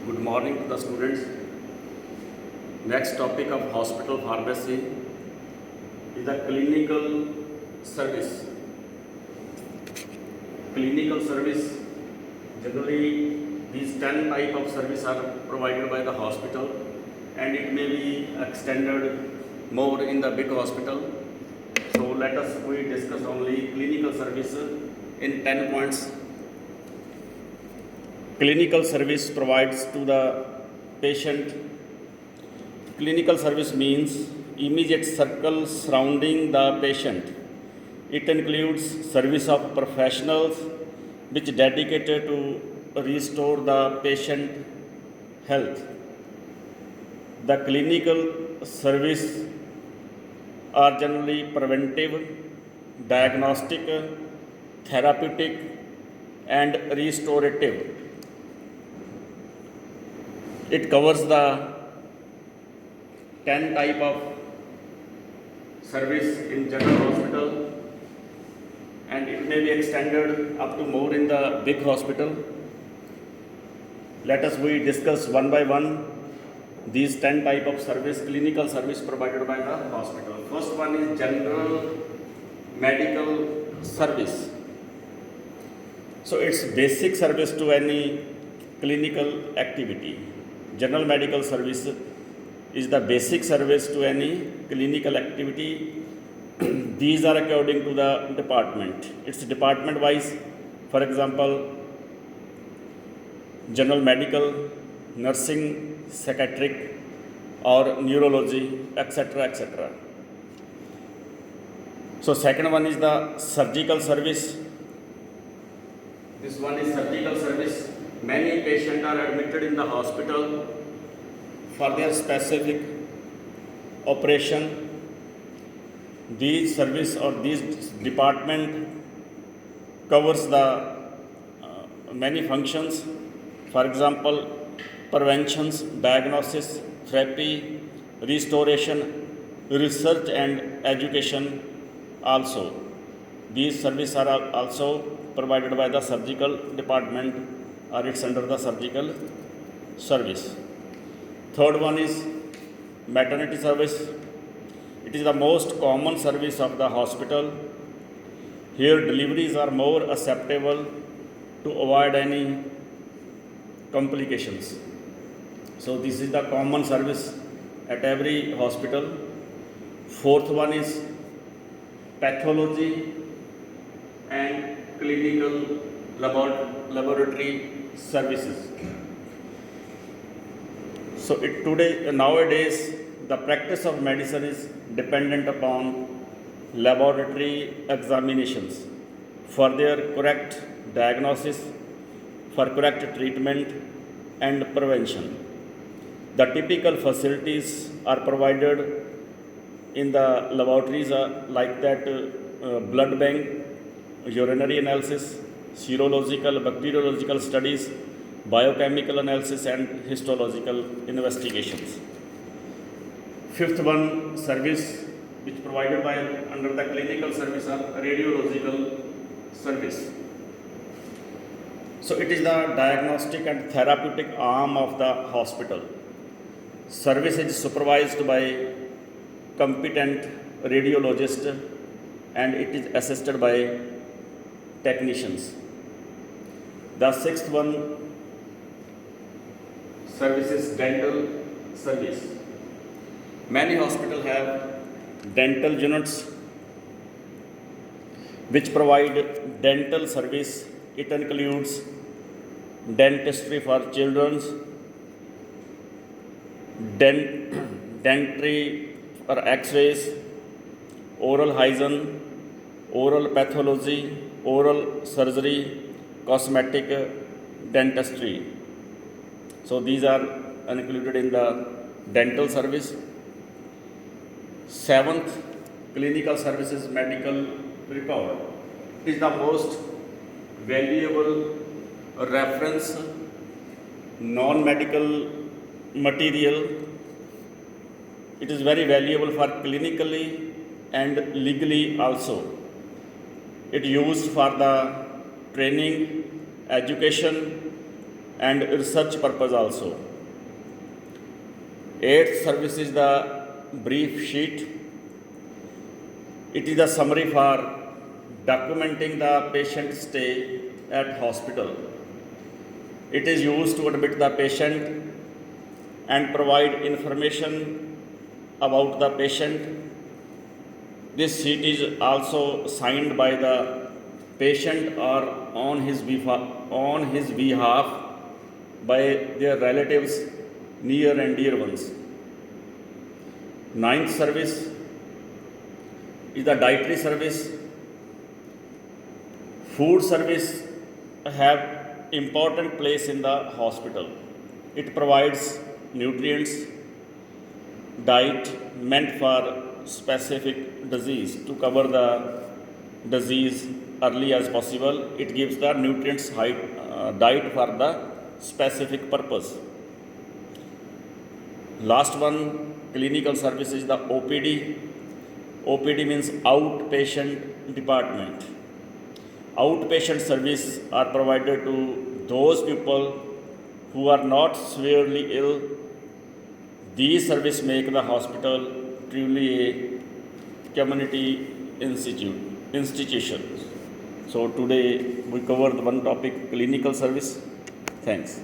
Good morning to the students. Next topic of hospital pharmacy is the clinical service. Clinical service, generally these 10 type of service are provided by the hospital, and it may be extended more in the big hospital. So let us we discuss only clinical service in 10 points. Clinical service provides to the patient. Clinical service means immediate circle surrounding the patient. It includes service of professionals which dedicated to restore the patient health. The clinical service are generally preventive, diagnostic, therapeutic, and restorative. It covers the 10 type of service in general hospital, and it may be extended up to more in the big hospital. Let us we discuss one by one these 10 type of service, clinical service provided by the hospital. First one is general medical service. So it's basic service to any clinical activity. General medical service is the basic service to any clinical activity. These are according to the department. It's department wise. For example, general medical, nursing, psychiatric, or neurology, etc., etc. So second one is the surgical service. This one is surgical service. Many patients are admitted in the hospital for their specific operation. These service or this department covers the many functions. For example, preventions, diagnosis, therapy, restoration, research, and education also. These services are also provided by the surgical department, or it's under the surgical service. Third one is maternity service. It is the most common service of the hospital. Here deliveries are more acceptable to avoid any complications. So this is the common service at every hospital. Fourth one is pathology and clinical laboratory services. So nowadays the practice of medicine is dependent upon laboratory examinations for their correct diagnosis, for correct treatment and prevention. The typical facilities are provided in the laboratories like that blood bank, urinary analysis, serological, bacteriological studies, biochemical analysis, and histological investigations. Fifth one service which provided by under the clinical service are radiological service. So it is the diagnostic and therapeutic arm of the hospital. Service is supervised by competent radiologist, and it is assisted by technicians. The sixth one service is dental service. Many hospitals have dental units which provide dental service. It includes dentistry for children, dentistry for x-rays, oral hygiene, oral pathology, oral surgery, cosmetic dentistry. So these are included in the dental service. Seventh, clinical services medical record. It is the most valuable reference non-medical material. It is very valuable for clinically and legally also. It used for the training, education, and research purpose also. Eighth service is the brief sheet. It is a summary for documenting the patient's stay at hospital. It is used to admit the patient and provide information about the patient. This sheet is also signed by the patient or on his behalf by their relatives, near and dear ones. Ninth service is the dietary service. Food service have important place in the hospital. It provides nutrients, diet meant for specific disease to cover the disease early as possible. It gives the nutrients diet for the specific purpose. Last one, clinical service is the OPD. OPD means outpatient department. Outpatient service are provided to those people who are not severely ill. These services make the hospital truly a community institution. So today we covered one topic, clinical service. Thanks.